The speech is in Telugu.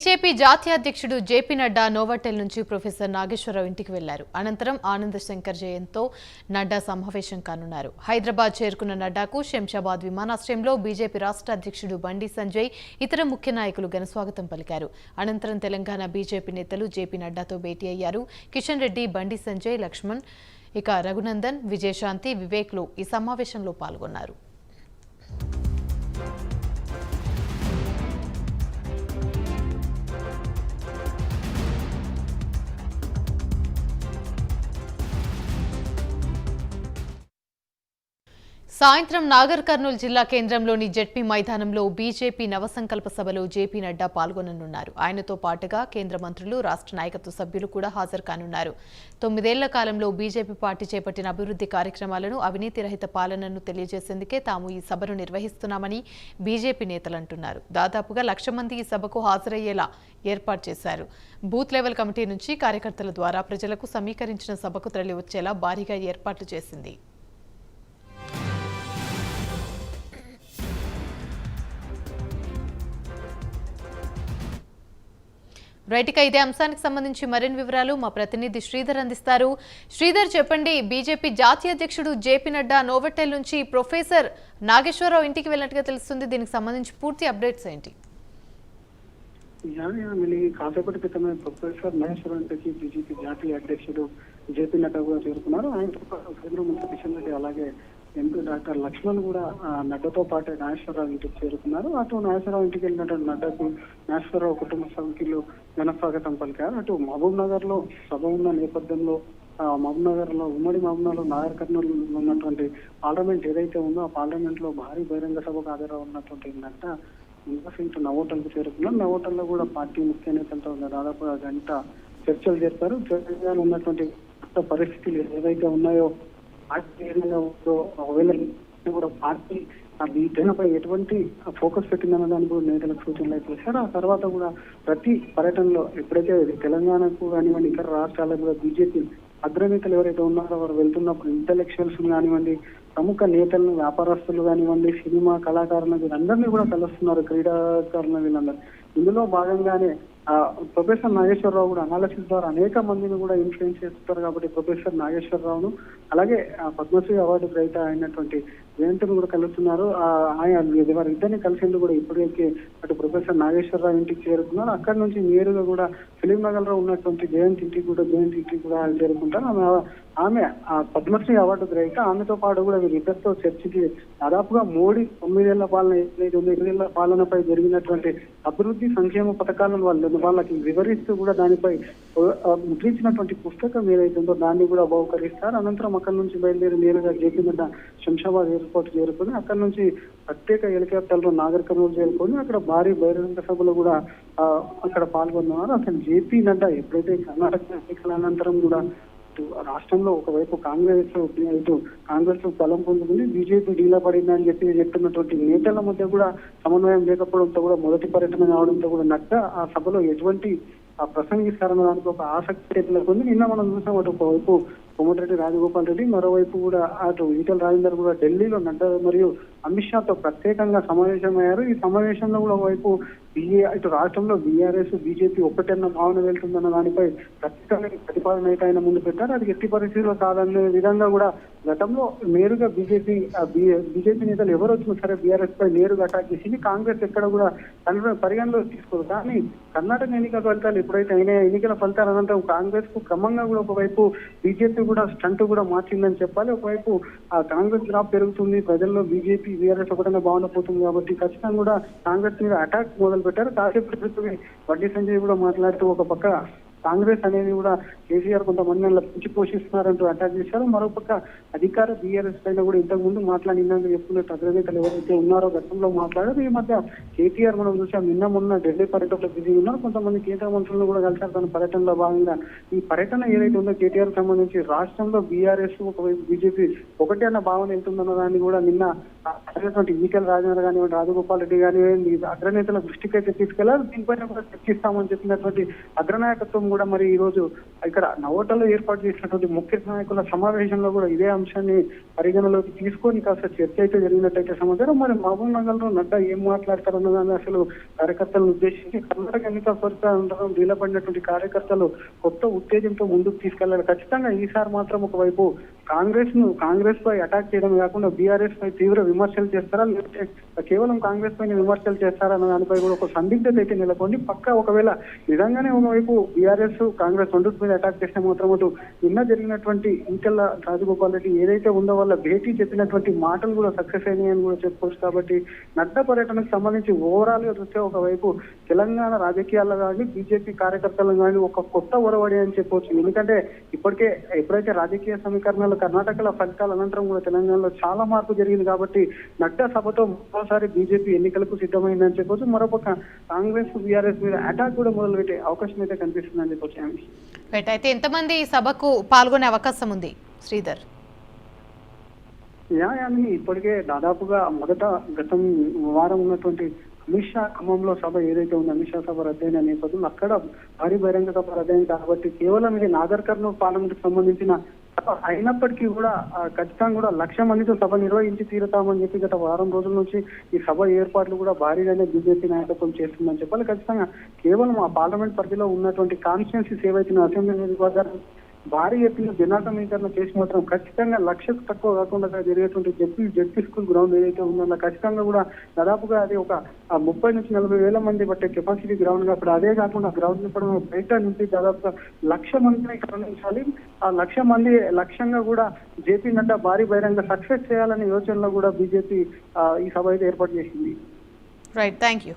బీజేపీ జాతీయ అధ్యక్షుడు జేపీ నడ్డా నోవాటెల్ నుంచి ప్రొఫెసర్ నాగేశ్వరరావు ఇంటికి వెళ్లారు. అనంతరం ఆనంద్ శంకర్ జయంతో నడ్డా సమావేశం కానున్నారు. హైదరాబాద్ చేరుకున్న నడ్డాకు శంషాబాద్ విమానాశ్రయంలో బీజేపీ రాష్ట్ర అధ్యక్షుడు బండి సంజయ్, ఇతర ముఖ్య నాయకులు ఘనస్వాగతం పలికారు. అనంతరం తెలంగాణ బీజేపీ నేతలు జేపీ నడ్డాతో భేటీ అయ్యారు. కిషన్ రెడ్డి, బండి సంజయ్, లక్ష్మణ్, రఘునందన్, విజయశాంతి, వివేక్లు ఈ సమావేశంలో పాల్గొన్నారు. సాయంత్రం నాగర్ కర్నూలు జిల్లా కేంద్రంలోని జెడ్పీ మైదానంలో బీజేపీ నవసంకల్ప సభలో జేపీ నడ్డా పాల్గొననున్నారు. ఆయనతో పాటుగా కేంద్ర మంత్రులు, రాష్ట్ర నాయకత్వ సభ్యులు కూడా హాజరు కానున్నారు. 9 ఏళ్ల కాలంలో బీజేపీ పార్టీ చేపట్టిన అభివృద్ధి కార్యక్రమాలను, అవినీతి రహిత పాలనను తెలియజేసేందుకే తాము ఈ సభను నిర్వహిస్తున్నామని బీజేపీ నేతలు అంటున్నారు. దాదాపుగా 1,00,000 మంది ఈ సభకు హాజరయ్యేలా ఏర్పాటు చేశారు. బూత్ లెవెల్ కమిటీ నుంచి కార్యకర్తల ద్వారా ప్రజలకు సమీకరించిన సభకు తరలి వచ్చేలా భారీగా ఏర్పాట్లు చేసింది. రైట్గా ఇదే అంశానికి సంబంధించి మరిన్ని వివరాలు మా ప్రతినిధి శ్రీధర్ అందిస్తారు. శ్రీధర్, చెప్పండి, బీజేపీ జాతీయ అధ్యక్షుడు జేపీ నడ్డా నోవాటెల్ నుంచి ప్రొఫెసర్ నాగేశ్వరరావు ఇంటికి వెళ్ళినట్టుగా తెలుస్తుంది. దీనికి సంబంధించి పూర్తి అప్డేట్స్ ఏంటి? కాసేపటి క్రితమే ప్రొఫెసర్ నాగేశ్వరరావు ఇంటికి బీజేపీ జాతీయ అధ్యక్షుడు జేపీ నడ్డా కూడా చేరుకున్నారు. ఆయనతో పాటు కేంద్ర మంత్రి కిషన్ రెడ్డి, అలాగే ఎంపీ డాక్టర్ లక్ష్మణ్ కూడా నడ్డాతో పాటు నాగేశ్వరరావు ఇంటికి చేరుకున్నారు. అటు నాగేశ్వరరావు ఇంటికి వెళ్ళినట్టు నడ్డాకు నాగేశ్వరరావు కుటుంబ సభ్యులు ఘనస్వాగతం పలికారు. అటు మహబూబ్ నగర్ లో సభ ఉన్న నేపథ్యంలో మహబూబ్ నగర్ లో ఉమ్మడి మహబూబ్ నగర్ లో నాగర్ కర్నూలు ఉన్నటువంటి పార్లమెంట్ ఏదైతే ఉందో ఆ పార్లమెంట్ లో భారీ బహిరంగ సభకు హాజరు ఉన్నటువంటి నడ్డా ఇంకా నవోటల్ కు చేరుకున్నారు. నవోటల్ లో కూడా పార్టీ ముఖ్య నేతలతో దాదాపుగా గంట చర్చలు జరిపారు. తెలంగాణ ఉన్నటువంటి పరిస్థితులు ఏవైతే ఉన్నాయో పార్టీ ఒకవేళ కూడా పార్టీ దీనిపై ఎటువంటి ఫోకస్ పెట్టిందన్న దానికి కూడా నేతలకు సూచనలు అయితే చేశారు. ఆ తర్వాత కూడా ప్రతి పర్యటనలో ఎప్పుడైతే తెలంగాణకు కానివ్వండి, ఇతర రాష్ట్రాలకు కూడా బీజేపీ అగ్రనేతలు ఎవరైతే ఉన్నారో వారు వెళ్తున్నప్పుడు ఇంటలెక్చువల్స్ కానివ్వండి, ప్రముఖ నేతలను, వ్యాపారస్తులు కానివ్వండి, సినిమా కళాకారులను వీళ్ళందరినీ కూడా కలుస్తున్నారు, క్రీడాకారులను వీళ్ళందరూ. ఇందులో భాగంగానే ప్రొఫెసర్ నాగేశ్వరరావు కూడా అనాలిసిస్ ద్వారా అనేక మందిని కూడా ఇన్ఫ్లుయెన్స్ చేస్తారు. కాబట్టి ప్రొఫెసర్ నాగేశ్వరరావును, అలాగే పద్మశ్రీ అవార్డు గ్రహీత అయినటువంటి జయంత్ను కూడా కలుస్తున్నారు. వారి ఇద్దరిని కలిసేందుకు కూడా ఇప్పటికే అటు ప్రొఫెసర్ నాగేశ్వరరావు ఇంటికి చేరుకున్నారు. అక్కడి నుంచి నేరుగా కూడా ఫిలిం నగర్ లో ఉన్నటువంటి జయంత్ ఇంటికి కూడా చేరుకుంటారు. ఆమె పద్మశ్రీ అవార్డు గ్రహీత. ఆమెతో పాటు కూడా వీరిద్దరితో చర్చకి దాదాపుగా మోడీ 9 ఏళ్ల పాలన, 8 ఏళ్ల పాలనపై జరిగినటువంటి అభివృద్ధి సంక్షేమ పథకాలను వాళ్ళకి వివరిస్తూ కూడా దానిపై ముద్రించినటువంటి పుస్తకం ఏదైతే ఉందో దాన్ని కూడా బహుకరిస్తారు. అనంతరం అక్కడి నుంచి బయలుదేరి నేరుగా జేపీ నడ్డా శంషాబాద్ ఎయిర్పోర్ట్ చేరుకొని అక్కడి నుంచి ప్రత్యేక హెలికాప్టర్లో నాగర్ కర్నూలు చేరుకొని అక్కడ భారీ బహిరంగ సభలో కూడా అక్కడ పాల్గొన్నారు. అసలు జేపీ నడ్డా ఎప్పుడైతే కర్ణాటక ఎన్నికల అనంతరం కూడా రాష్ట్రంలో ఒకవైపు కాంగ్రెస్ బలం పొందుతుంది, బీజేపీ డీలా పడిందని చెప్తున్నటువంటి నేతల మధ్య కూడా సమన్వయం లేకపోవడంతో కూడా మొదటి పర్యటన కావడంతో కూడా నడ్డా ఆ సభలో ఎటువంటి ప్రసంగిస్తారన్న దానికి ఒక ఆసక్తి ఉంది. నిన్న మనం చూసాం, అటు ఒకవైపు కోమటిరెడ్డి రాజగోపాల్ రెడ్డి, మరోవైపు కూడా అటు ఈటెల రాజేందర్ కూడా ఢిల్లీలో నడ్డా మరియు అమిత్ షాతో ప్రత్యేకంగా సమావేశమయ్యారు. ఈ సమావేశంలో కూడా ఒకవైపు ఇటు రాష్ట్రంలో బీఆర్ఎస్, బీజేపీ ఒక్కటన్న భావన వెళ్తుందన్న దానిపై ప్రత్యేకంగా ప్రతిపాదన అయితే ఆయన ముందు పెట్టారు. అది ఎట్టి పరిస్థితిలో కాదనే విధంగా కూడా గతంలో నేరుగా బీజేపీ నేతలు ఎవరు వచ్చినా సరే బీఆర్ఎస్ పై నేరుగా అటాక్ చేసింది. కాంగ్రెస్ ఎక్కడ కూడా పరిగణలో తీసుకోరు. కానీ కర్ణాటక ఎన్నికల ఫలితాలు ఎప్పుడైతే అయినా ఎన్నికల ఫలితాల అనంతరం కాంగ్రెస్ కు క్రమంగా కూడా ఒకవైపు బీజేపీ కూడా స్టంట్ కూడా మార్చిందని చెప్పాలి. ఒకవైపు ఆ కాంగ్రెస్ గ్రాఫ్ పెరుగుతుంది, ప్రజల్లో బీజేపీ బీఆర్ఎస్ ఒకటనే భావన పోతుంది. కాబట్టి ఖచ్చితంగా కూడా కాంగ్రెస్ మీద అటాక్ మొదలు పెట్టారు. కాసేపటి బండి సంజయ్ కూడా మాట్లాడుతూ ఒక పక్క కాంగ్రెస్ అనేది కూడా కేసీఆర్ కొంతమంది అలా పెంచి పోషిస్తున్నారంటూ అటాక్ చేశారు. మరోపక్క అధికార బీఆర్ఎస్ పైన కూడా ఇంతకు ముందు మాట్లాడినాక చెప్పుకున్నట్టు అగ్రనేతలు ఎవరైతే ఉన్నారో గతంలో మాట్లాడారు. ఈ మధ్య కేటీఆర్ మనం చూసాం, మొన్న ఢిల్లీ పర్యటనలో బిజీ ఉన్నారు. కొంతమంది కేంద్ర మంత్రులను కూడా కలిసారు తన పర్యటనలో భాగంగా. ఈ పర్యటన ఏదైతే ఉందో కేటీఆర్ సంబంధించి రాష్ట్రంలో బీఆర్ఎస్ ఒకవైపు బీజేపీ ఒకటే అన్న భావన వెళ్తుందన్న దాన్ని కూడా నిన్న ఈటెల రాజేందర్ కానివ్వండి, రాజగోపాల్ రెడ్డి కానివ్వండి అగ్రనేతల దృష్టికి అయితే తీసుకెళ్లారు. దీనిపైన కూడా చర్చిస్తామని చెప్పినటువంటి అగ్రనాయకత్వం కూడా మరి ఈ రోజు ఇక్కడ నవోటలో ఏర్పాటు చేసినటువంటి ముఖ్య నాయకుల సమావేశంలో కూడా ఇదే అంశాన్ని పరిగణలోకి తీసుకొని కాస్త చర్చ అయితే జరిగినట్టయితే సమాచారం. మరి మహబూబ్ నగర్ లో నడ్డా ఏం మాట్లాడతారన్న దాన్ని అసలు కార్యకర్తలను ఉద్దేశించి కర్ణాటక ఎన్నికల ఫలితానంతరం వీలపడినటువంటి కార్యకర్తలు కొత్త ఉత్తేజంతో ముందుకు తీసుకెళ్లారు. ఖచ్చితంగా ఈసారి మాత్రం ఒకవైపు కాంగ్రెస్ పై అటాక్ చేయడం కాకుండా బీఆర్ఎస్ పై తీవ్ర విమర్శలు చేస్తారా, లేకపోతే కేవలం కాంగ్రెస్ పైన విమర్శలు చేస్తారా అన్న దానిపై కూడా ఒక సందిగ్ధత అయితే నెలకొంది. పక్కా ఒకవేళ నిజంగానే ఒకవైపు బీఆర్ఎస్ కాంగ్రెస్ రెండింటి మీద అటాక్ చేస్తే మాత్రం అటు నిన్న జరిగినటువంటి ఈటెల రాజగోపాల్ రెడ్డి ఏదైతే ఉందో వాళ్ళ భేటీ చెప్పినటువంటి మాటలు కూడా సక్సెస్ అయినాయి అని కూడా చెప్పుకోవచ్చు. కాబట్టి నడ్డా పర్యటనకు సంబంధించి ఓవరాల్ గా చూస్తే ఒకవైపు తెలంగాణ రాజకీయాల్లో కానీ బీజేపీ కార్యకర్తలు కానీ ఒక కొత్త ఒరవడి అని చెప్పవచ్చు. ఎందుకంటే ఇప్పటికే ఎప్పుడైతే రాజకీయ సమీకరణాలు కర్ణాటకలో ఫలితాల అనంతరం కూడా తెలంగాణలో చాలా మార్పు జరిగింది. కాబట్టి నడ్డా సభతో మరోసారి బీజేపీ ఎన్నికలకు సిద్ధమైందని చెప్పొచ్చు. మరోపక్క కాంగ్రెస్ బీఆర్ఎస్ మీద అటాక్ కూడా మొదలుపెట్టే అవకాశం అయితే కనిపిస్తుందని చెప్పొచ్చు. రైట్, అయితే ఎంతమంది ఈ సభకు పాల్గొనే అవకాశం ఉంది శ్రీధర్? యాని ఇప్పటికే దాదాపుగా గతం వారం ఉన్నటువంటి అమిత్ షా ఖమ్మంలో సభ ఏదైతే ఉందో అమిత్ షా సభ రద్దయిన నేపథ్యంలో అక్కడ భారీ బహిరంగ సభ రద్దయింది. కాబట్టి కేవలం ఇది నాగర్ కర్నూలు పార్లమెంట్ కి సంబంధించిన సభ అయినప్పటికీ కూడా ఖచ్చితంగా కూడా 1,00,000 మందితో సభ నిర్వహించి తీరుతామని చెప్పి గత వారం రోజుల నుంచి ఈ సభ ఏర్పాట్లు కూడా భారీగానే బీజేపీ నాయకత్వం చేస్తుందని చెప్పాలి. ఖచ్చితంగా కేవలం ఆ పార్లమెంట్ పరిధిలో ఉన్నటువంటి కాన్స్టిట్యున్సీస్ ఏవైతే అసెంబ్లీ నియోజకవర్గాలు భారీ ఎత్తున జనాసమీకరణ చేసి మాత్రం ఖచ్చితంగా 1,00,000కు తక్కువ కాకుండా జరిగేటువంటి జెడ్పీ స్కూల్ గ్రౌండ్ ఏదైతే ఉందో ఖచ్చితంగా కూడా దాదాపుగా అది ఒక 30 నుంచి 40 వేల మంది పట్టే కెపాసిటీ గ్రౌండ్ గా అప్పుడు అదే కాకుండా గ్రౌండ్ ని కూడా బయట నుంచి దాదాపుగా 1,00,000 మందిని కరుణించాలి. ఆ 1,00,000 మంది లక్ష్యంగా కూడా జేపీ నడ్డా భారీ బహిరంగ సక్సెస్ చేయాలనే యోచనలో కూడా బీజేపీ ఈ సభ అయితే ఏర్పాటు చేసింది. Right, thank you.